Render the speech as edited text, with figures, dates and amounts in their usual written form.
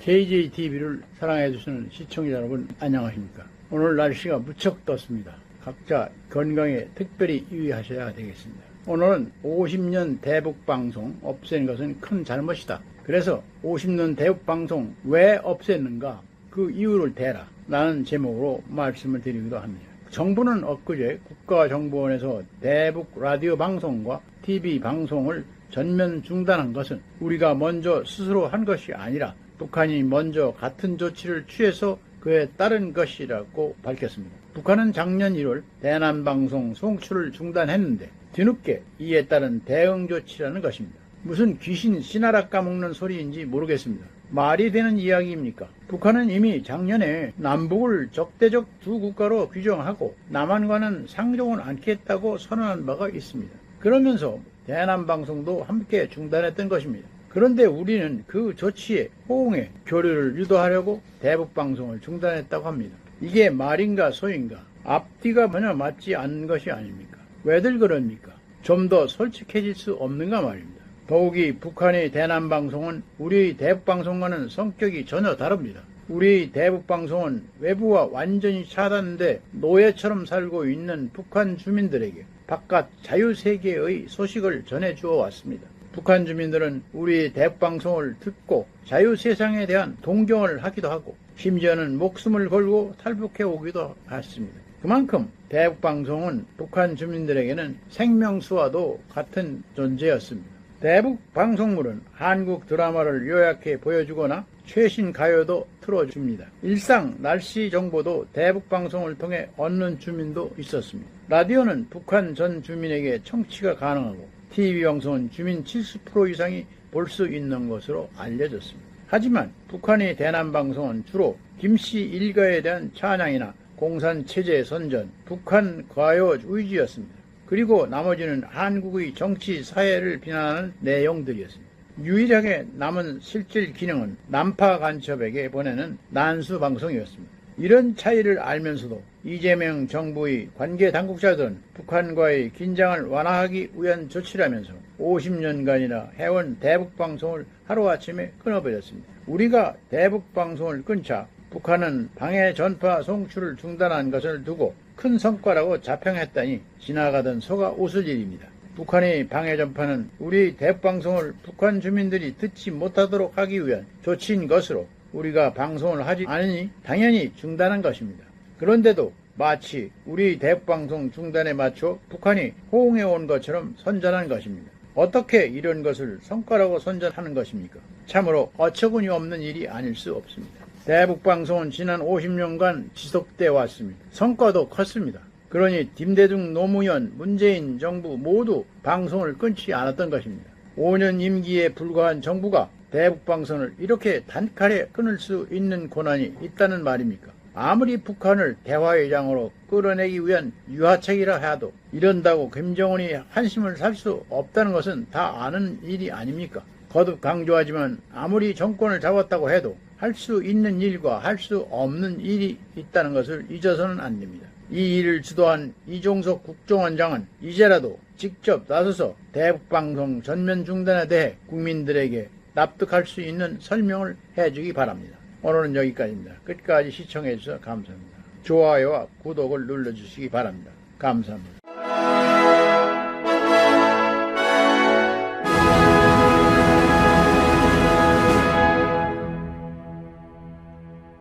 JJTV를 사랑해주시는 시청자 여러분 안녕하십니까. 오늘 날씨가 무척 덥습니다. 각자 건강에 특별히 유의하셔야 되겠습니다. 오늘은 50년 대북방송 없앤 것은 큰 잘못이다. 그래서 50년 대북방송 왜 없앴는가 그 이유를 대라 라는 제목으로 말씀을 드리기도 합니다. 정부는 엊그제 국가정보원에서 대북 라디오 방송과 TV 방송을 전면 중단한 것은 우리가 먼저 스스로 한 것이 아니라 북한이 먼저 같은 조치를 취해서 그에 따른 것이라고 밝혔습니다. 북한은 작년 1월 대남방송 송출을 중단했는데 뒤늦게 이에 따른 대응 조치라는 것입니다. 무슨 귀신 씨나라 까먹는 소리인지 모르겠습니다. 말이 되는 이야기입니까? 북한은 이미 작년에 남북을 적대적 두 국가로 규정하고 남한과는 상종을 않겠다고 선언한 바가 있습니다. 그러면서 대남방송도 함께 중단했던 것입니다. 그런데 우리는 그 조치에 호응해 교류를 유도하려고 대북방송을 중단했다고 합니다. 이게 말인가 소인가? 앞뒤가 전혀 맞지 않는 것이 아닙니까? 왜들 그럽니까? 좀 더 솔직해질 수 없는가 말입니다. 더욱이 북한의 대남방송은 우리 대북방송과는 성격이 전혀 다릅니다. 우리 대북방송은 외부와 완전히 차단돼 노예처럼 살고 있는 북한 주민들에게 바깥 자유세계의 소식을 전해주어 왔습니다. 북한 주민들은 우리 대북방송을 듣고 자유세상에 대한 동경을 하기도 하고 심지어는 목숨을 걸고 탈북해 오기도 했습니다. 그만큼 대북방송은 북한 주민들에게는 생명수와도 같은 존재였습니다. 대북방송물은 한국 드라마를 요약해 보여주거나 최신 가요도 틀어줍니다. 일상 날씨 정보도 대북방송을 통해 얻는 주민도 있었습니다. 라디오는 북한 전 주민에게 청취가 가능하고 TV방송은 주민 70% 이상이 볼 수 있는 것으로 알려졌습니다. 하지만 북한의 대남방송은 주로 김씨 일가에 대한 찬양이나 공산체제 선전, 북한 과요 위주였습니다. 그리고 나머지는 한국의 정치, 사회를 비난하는 내용들이었습니다. 유일하게 남은 실질 기능은 남파 간첩에게 보내는 난수 방송이었습니다. 이런 차이를 알면서도 이재명 정부의 관계 당국자들은 북한과의 긴장을 완화하기 위한 조치라면서 50년간이나 해온 대북방송을 하루아침에 끊어버렸습니다. 우리가 대북방송을 끊자 북한은 방해 전파 송출을 중단한 것을 두고 큰 성과라고 자평했다니 지나가던 소가 웃을 일입니다. 북한의 방해 전파는 우리 대북방송을 북한 주민들이 듣지 못하도록 하기 위한 조치인 것으로 우리가 방송을 하지 않으니 당연히 중단한 것입니다. 그런데도 마치 우리 대북방송 중단에 맞춰 북한이 호응해온 것처럼 선전한 것입니다. 어떻게 이런 것을 성과라고 선전하는 것입니까? 참으로 어처구니 없는 일이 아닐 수 없습니다. 대북방송은 지난 50년간 지속돼 왔습니다. 성과도 컸습니다. 그러니 김대중, 노무현, 문재인 정부 모두 방송을 끊지 않았던 것입니다. 5년 임기에 불과한 정부가 대북방송을 이렇게 단칼에 끊을 수 있는 권한이 있다는 말입니까? 아무리 북한을 대화의 장으로 끌어내기 위한 유화책이라 해도 이런다고 김정은이 한심을 살 수 없다는 것은 다 아는 일이 아닙니까? 거듭 강조하지만 아무리 정권을 잡았다고 해도 할 수 있는 일과 할 수 없는 일이 있다는 것을 잊어서는 안 됩니다. 이 일을 주도한 이종석 국정원장은 이제라도 직접 나서서 대북방송 전면 중단에 대해 국민들에게 납득할 수 있는 설명을 해주기 바랍니다. 오늘은 여기까지입니다. 끝까지 시청해주셔서 감사합니다. 좋아요와 구독을 눌러주시기 바랍니다. 감사합니다.